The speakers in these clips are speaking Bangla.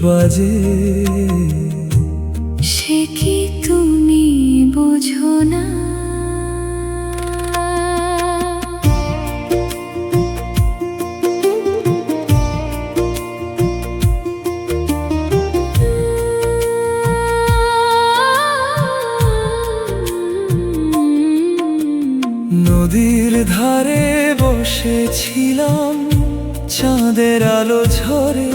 বাজে। সে কি তুমি বোঝো না? নদীর ধারে বসেছিলাম চাঁদের আলো ঝরে,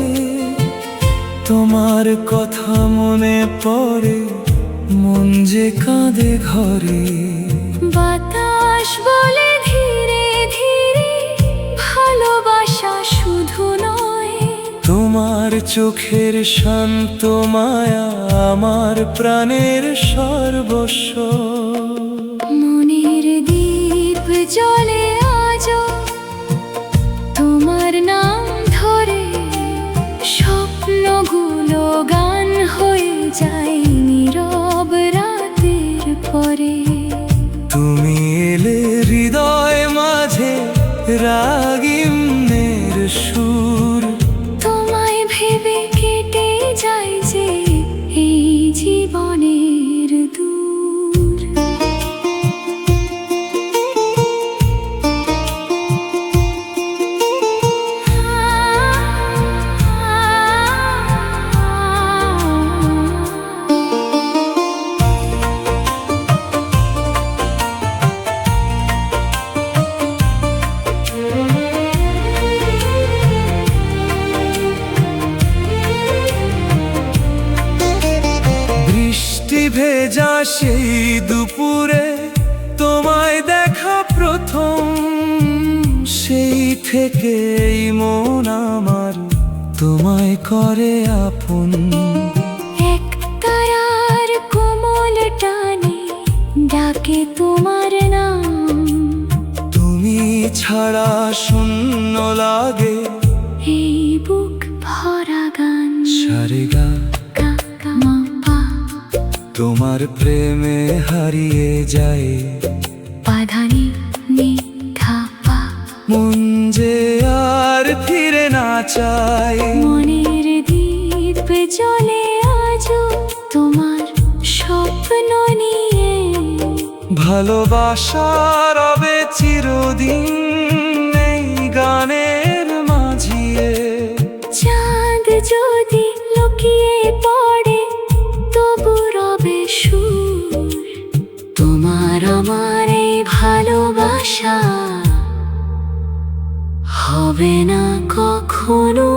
তোমার কথা মনে পড়ে, মন যে কাঁদে ঘরে। বাতাস বলে ধীরে ধীরে ভালোবাসা শুধু নয়, তোমার চোখের শান্ত মায়া আমার প্রাণের সর্বস্ব। মনের দ্বীপ জ্বলে আজও তোমার নাম ধরে, স্বপ্নগুলো গান হয়ে যায় নীরব রাতের পরে। তুমি এলে হৃদয় মাঝে রাগিমের সুর, তোমায় ভেবে কেটে যায় যে এই জীবনের দূর। বৃষ্টি ভেজা সেই দুপুরে তোমায় দেখা প্রথম, সেই থেকেই মন আমার তোমায় করে আপন। এক তারার কোমল টানে ডাকে তোমার নাম, তুমি ছাড়া শূন্য লাগে এই বুক ভরা গান। সারেগা গা গা মা পা, তোমার প্রেমে হারিয়ে যায়, পাধানি নি ধা পা। মন যে আর ফিরে না চায়। মনের দ্বীপ জ্বলে আজও তোমার স্বপ্ন নিয়ে, ভালোবাসা রবে চিরদিন এই গানের মাঝিয়ে। চাঁদ যদি লুকিয়ে পড়ে তবু রবে সুর, তোমার আমার এই ভালোবাসা হবে না কখনো